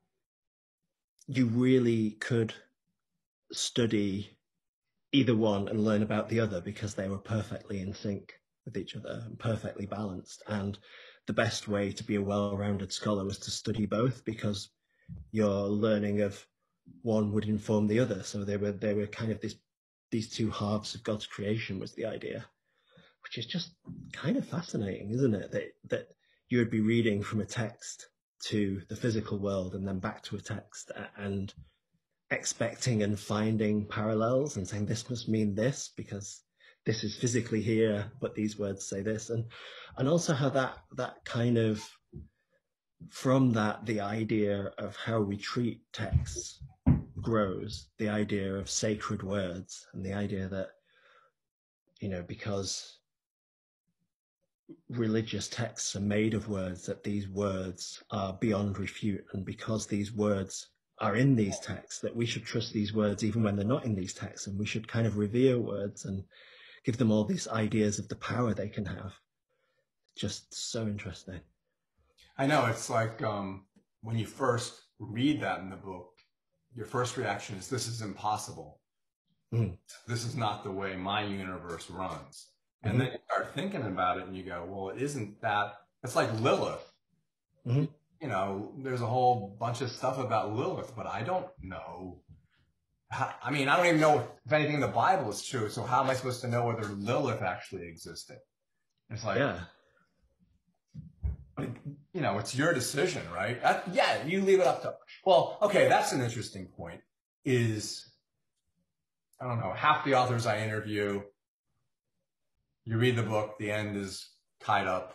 you really could study either one and learn about the other because they were perfectly in sync with each other and perfectly balanced. And the best way to be a well-rounded scholar was to study both, because your learning of one would inform the other. So they were kind of these two halves of God's creation was the idea, which is just kind of fascinating, isn't it? That you would be reading from a text to the physical world and then back to a text and expecting and finding parallels and saying this must mean this because this is physically here, but these words say this. And also how that kind of, from that, the idea of how we treat texts grows, the idea of sacred words, and the idea that, because religious texts are made of words, that these words are beyond refute, and because these words are in these texts, that we should trust these words even when they're not in these texts, and we should kind of revere words and give them all these ideas of the power they can have. Just so interesting. I know, it's like when you first read that in the book, your first reaction is, this is impossible. This is not the way my universe runs. And then you start thinking about it and you go, well, isn't that, it's like Lilith. There's a whole bunch of stuff about Lilith, but I don't know. I don't even know if anything in the Bible is true. So how am I supposed to know whether Lilith actually existed? It's like, it's your decision, right? You leave it up to, well, okay, that's an interesting point is, I don't know, half the authors I interview, you read the book, the end is tied up,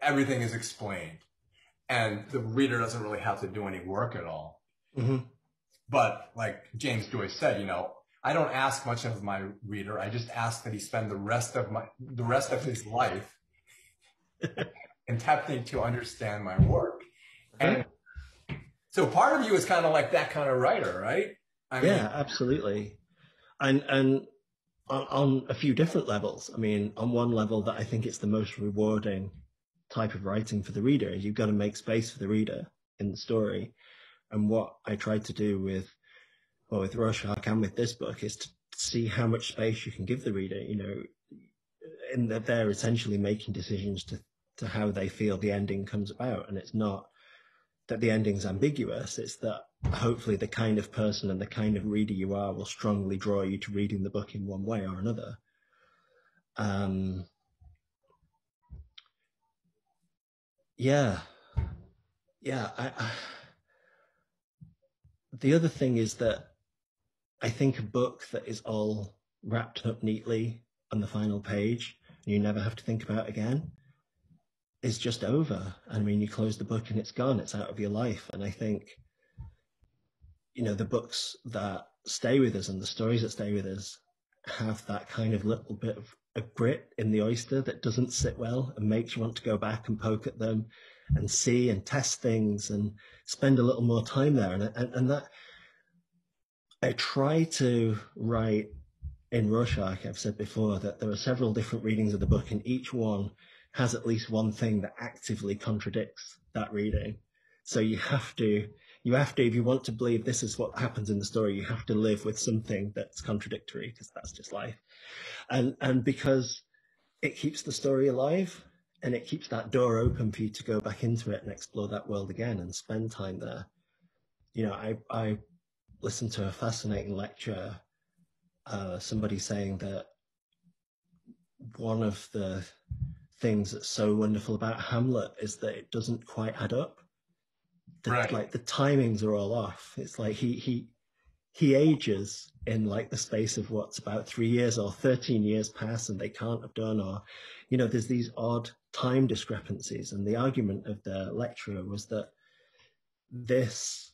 everything is explained, and the reader doesn't really have to do any work at all. But like James Joyce said, I don't ask much of my reader. I just ask that he spend the rest of his life attempting to understand my work. And so part of you is kind of like that kind of writer, right? Absolutely. And on a few different levels. On one level that I think it's the most rewarding type of writing for the reader is you've got to make space for the reader in the story. And what I tried to do with Rorschach and with this book is to see how much space you can give the reader, in that they're essentially making decisions to how they feel the ending comes about. And it's not that the ending's ambiguous, it's that hopefully the kind of person and the kind of reader you are will strongly draw you to reading the book in one way or another. The other thing is that I think a book that is all wrapped up neatly on the final page, and you never have to think about it again, is just over. You close the book and it's gone, it's out of your life. And I think, the books that stay with us and the stories that stay with us have that kind of little bit of a grit in the oyster that doesn't sit well and makes you want to go back and poke at them and see and test things and spend a little more time there. And that I try to write in Rorschach. I've said before that there are several different readings of the book, and each one has at least one thing that actively contradicts that reading. So you have to, if you want to believe this is what happens in the story, you have to live with something that's contradictory, because that's just life. And because it keeps the story alive, and it keeps that door open for you to go back into it and explore that world again and spend time there. I listened to a fascinating lecture, somebody saying that one of the things that's so wonderful about Hamlet is that it doesn't quite add up. Right. Like the timings are all off. It's like he ages in like the space of what's about 3 years or 13 years pass and they can't have done, or there's these odd time discrepancies. And the argument of the lecturer was that this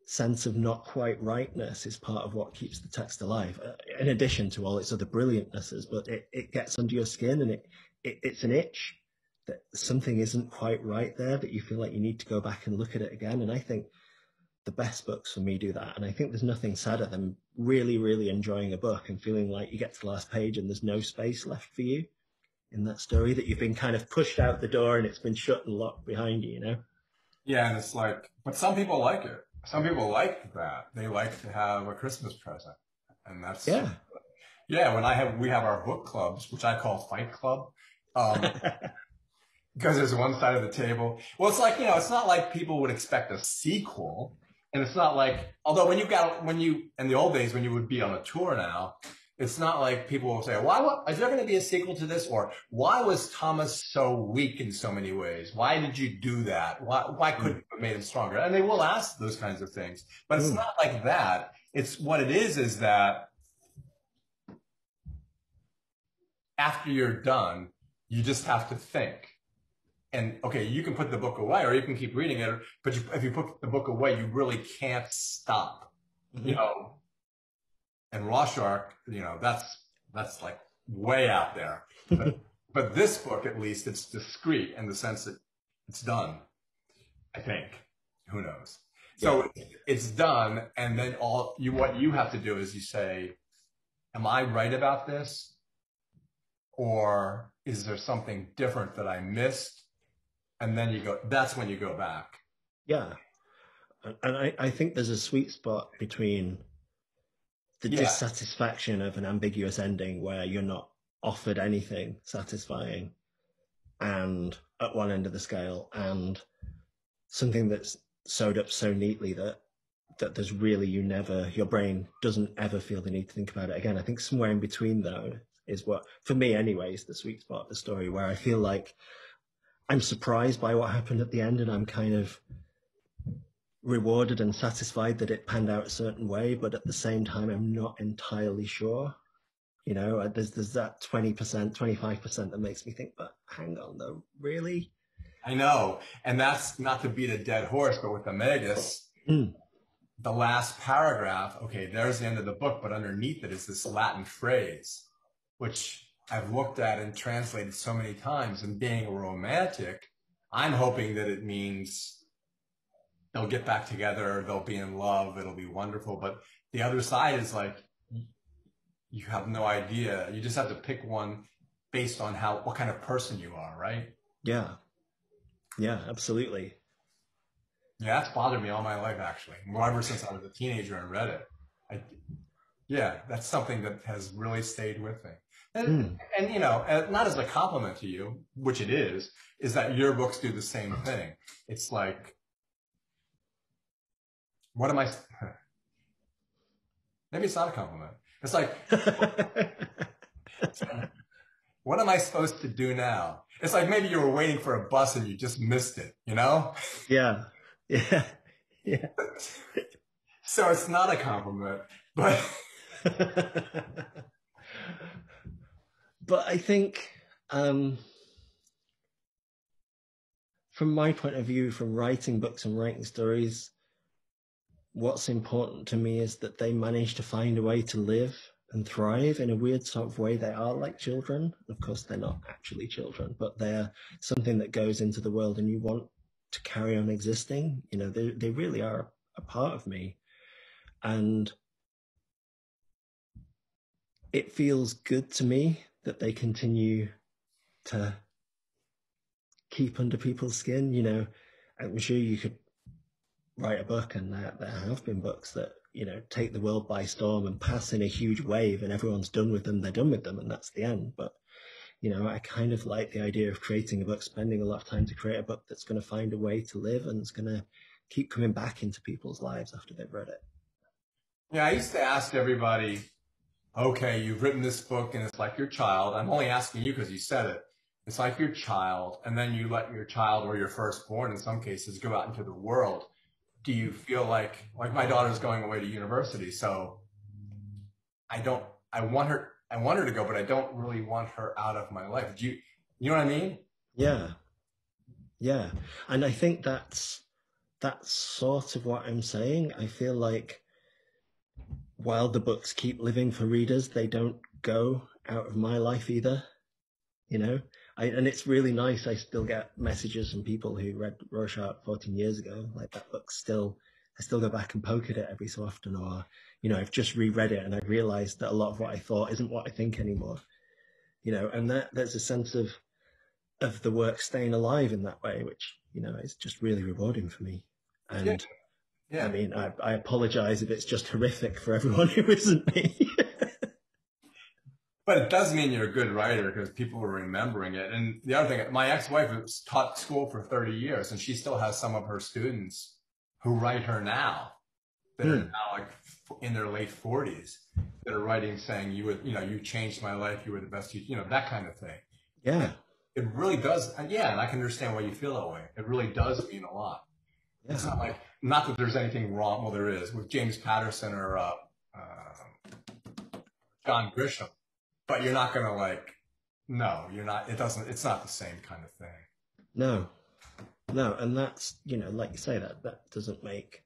sense of not quite rightness is part of what keeps the text alive, in addition to all its other brilliantnesses. But it gets under your skin, and it's an itch that something isn't quite right there, that you feel like you need to go back and look at it again. And I think the best books for me do that. And I think there's nothing sadder than really, really enjoying a book and feeling like you get to the last page and there's no space left for you in that story, that you've been kind of pushed out the door and it's been shut and locked behind you, Yeah, and it's like, but some people like it. Some people like that. They like to have a Christmas present. And that's, Yeah. yeah, we have our book clubs, which I call Fight Club. Because there's one side of the table. Well, it's like, it's not like people would expect a sequel. And it's not like, although in the old days, when you would be on a tour now, it's not like people will say, is there going to be a sequel to this? Or why was Thomas so weak in so many ways? Why did you do that? Why couldn't you have made him stronger? And they will ask those kinds of things, but it's not like that. It's what it is that after you're done, you just have to think. And okay, you can put the book away or you can keep reading it, but if you put the book away, you really can't stop, and Rorschach, that's like way out there. But this book, at least, it's discreet in the sense that it's done, I think. Who knows? So it's done, and then what you have to do is you say, am I right about this? Or is there something different that I missed? And then that's when you go back. Yeah. And I think there's a sweet spot between the dissatisfaction of an ambiguous ending where you're not offered anything satisfying and at one end of the scale, and something that's sewed up so neatly that there's really, your brain doesn't ever feel the need to think about it again. I think somewhere in between though is what, for me anyway, is the sweet spot of the story, where I feel like I'm surprised by what happened at the end, and I'm kind of rewarded and satisfied that it panned out a certain way, but at the same time, I'm not entirely sure. There's that 20%, 25% that makes me think, but hang on though, really? I know. And that's not to beat a dead horse, but with the Megas, the last paragraph, okay, there's the end of the book, but underneath it is this Latin phrase, which I've looked at and translated so many times, and being a romantic, I'm hoping that it means they'll get back together, they'll be in love, it'll be wonderful. But the other side is like, you have no idea. You just have to pick one based on what kind of person you are, right? Yeah. Yeah, absolutely. Yeah, that's bothered me all my life, actually. Well, ever since I was a teenager and read it. That's something that has really stayed with me. And not as a compliment to you, which it is that your books do the same thing. It's like, maybe it's not a compliment. It's like, what am I supposed to do now? It's like maybe you were waiting for a bus and you just missed it, Yeah. So it's not a compliment, but... But I think, from my point of view, from writing books and writing stories, what's important to me is that they manage to find a way to live and thrive in a weird sort of way. They are like children. Of course, they're not actually children, but they're something that goes into the world and you want to carry on existing. They really are a part of me. And it feels good to me that they continue to keep under people's skin. I'm sure you could write a book, and there have been books that, take the world by storm and pass in a huge wave, and everyone's done with them, they're done with them, and that's the end. But, I kind of like the idea of creating a book, spending a lot of time to create a book that's going to find a way to live and it's going to keep coming back into people's lives after they've read it. Yeah, I used to ask everybody, okay, you've written this book and it's like your child. I'm only asking you because you said it. It's like your child, and then you let your child or your firstborn, in some cases, go out into the world. Do you feel like my daughter's going away to university, so I want her to go, but I don't really want her out of my life. You know what I mean? Yeah. Yeah. And I think that's sort of what I'm saying. I feel like while the books keep living for readers, they don't go out of my life either. And it's really nice. I still get messages from people who read Rorschach 14 years ago. Like, that book I still go back and poke at it every so often. Or, I've just reread it and I've realized that a lot of what I thought isn't what I think anymore. And there's a sense of the work staying alive in that way, which, is just really rewarding for me. And Yeah. I mean, I apologize if it's just horrific for everyone who isn't me. But it does mean you're a good writer because people are remembering it. And the other thing, my ex-wife has taught school for 30 years, and she still has some of her students who write her now that are now like in their late 40s that are writing saying, you changed my life, you were the best, that kind of thing. Yeah. It really does. Yeah, and I can understand why you feel that way. It really does mean a lot. Yeah. It's not like, not that there's anything wrong. Well, there is with James Patterson or John Grisham. But you're not going to no, you're not, it's not the same kind of thing. No, and that's, like you say, that doesn't make,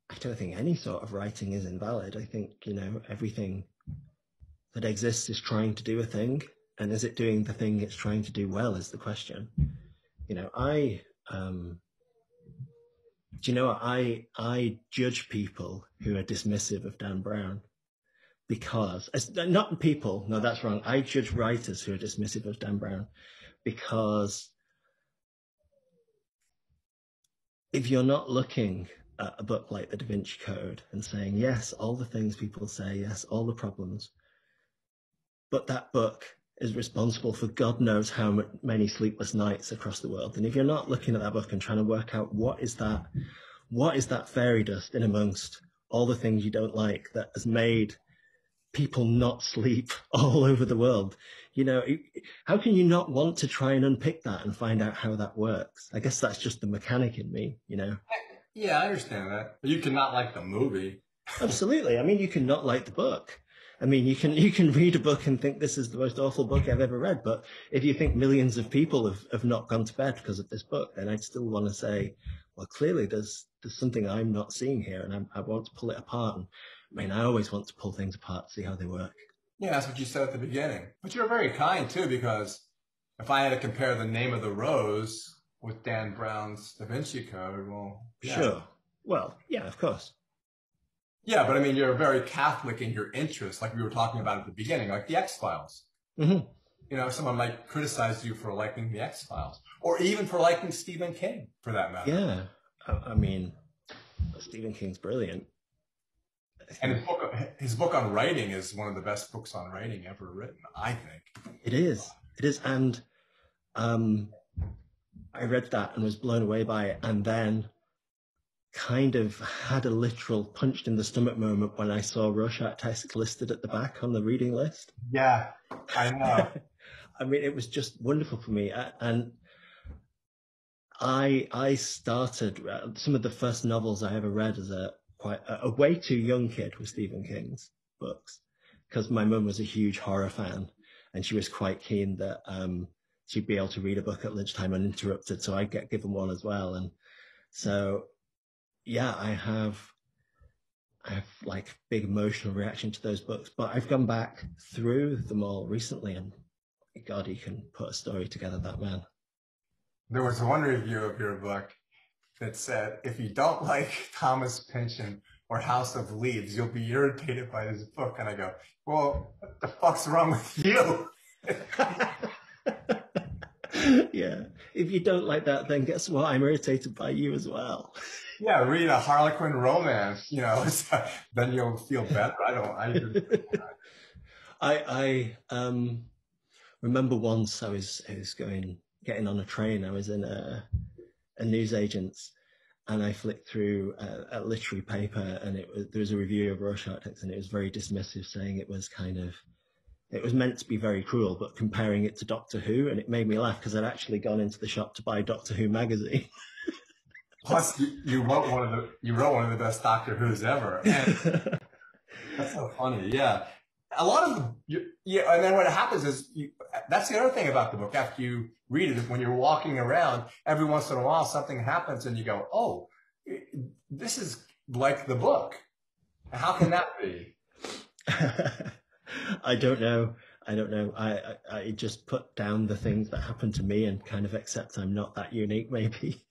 I don't think any sort of writing is invalid. I think, everything that exists is trying to do a thing, and is it doing the thing it's trying to do well is the question. I judge people who are dismissive of Dan Brown. Because, not people, no, that's wrong. I judge writers who are dismissive of Dan Brown because if you're not looking at a book like The Da Vinci Code and saying, yes, all the things people say, yes, all the problems, but that book is responsible for God knows how many sleepless nights across the world. And if you're not looking at that book and trying to work out what is that fairy dust in amongst all the things you don't like that has made people not sleep all over the world, how can you not want to try and unpick that and find out how that works? I guess that's just the mechanic in me, Yeah, I understand that. You can not like the movie. Absolutely. I mean, you can not like the book. I mean, you can read a book and think this is the most awful book I've ever read. But if you think millions of people have not gone to bed because of this book, then I'd still want to say, well, clearly there's something I'm not seeing here, and I want to pull it apart. And I always want to pull things apart to see how they work. Yeah, that's what you said at the beginning. But you're very kind, too, because if I had to compare The Name of the Rose with Dan Brown's Da Vinci Code, well, yeah. Sure. Well, yeah, of course. Yeah, but I mean, you're very Catholic in your interests, like we were talking about at the beginning, like the X-Files. Mm-hmm. Someone might criticize you for liking the X-Files, or even for liking Stephen King, for that matter. Yeah, I mean, Stephen King's brilliant. And his book on writing is one of the best books on writing ever written, I think. It is. And I read that and was blown away by it, and then kind of had a literal punched in the stomach moment when I saw Rorschach test listed at the back on the reading list. Yeah, I know. I mean, it was just wonderful for me. And I started, some of the first novels I ever read as a way too young kid with Stephen King's books, because my mum was a huge horror fan, and she was quite keen that she'd be able to read a book at lunchtime uninterrupted, so I'd get given one as well. And so, yeah, I have like big emotional reaction to those books, but I've gone back through them all recently, and God, he can put a story together, that man. There was one review of your book that said, if you don't like Thomas Pynchon or House of Leaves, you'll be irritated by this book. And I go, well, what the fuck's wrong with you? Yeah. If you don't like that, then guess what? I'm irritated by you as well. Yeah, read a Harlequin romance, then you'll feel better. I remember once I was getting on a train. I was in a newsagent's, and I flicked through a literary paper, and there was a review of Rorschach text, and it was very dismissive, saying it was meant to be very cruel, but comparing it to Doctor Who, and it made me laugh because I'd actually gone into the shop to buy Doctor Who magazine. Plus, you wrote one of the best Doctor Who's ever. And that's so funny. Yeah, a lot of them. Yeah, and then what happens is that's the other thing about the book. After you read it, when you're walking around, every once in a while something happens, and you go, "Oh, this is like the book. How can that be?" I don't know. I just put down the things that happened to me and kind of accept I'm not that unique, maybe.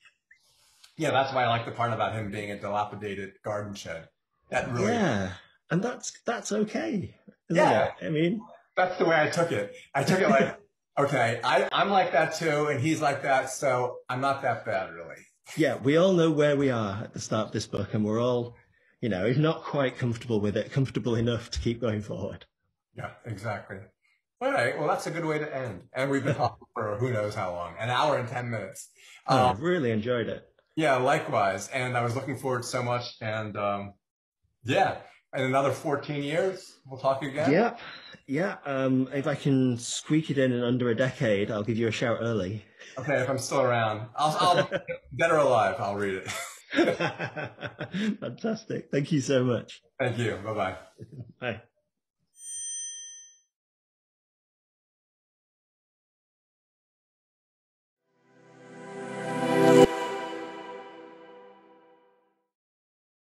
Yeah, that's why I like the part about him being a dilapidated garden shed. That really. Yeah, and that's okay. Yeah, it? I mean, that's the way I took it. I took it like, okay, I'm like that too, and he's like that, so I'm not that bad, really. Yeah, we all know where we are at the start of this book, and we're all, if not quite comfortable with it, comfortable enough to keep going forward. Yeah, exactly. All right. Well, that's a good way to end. And we've been talking for who knows how long, an hour and 10 minutes. I've really enjoyed it. Yeah, likewise. And I was looking forward so much. And yeah, in another 14 years, we'll talk again. Yeah. Yeah. If I can squeak it in under a decade, I'll give you a shout early. Okay, if I'm still around, I'll dead or alive, I'll read it. Fantastic. Thank you so much. Thank you. Bye-bye. Bye.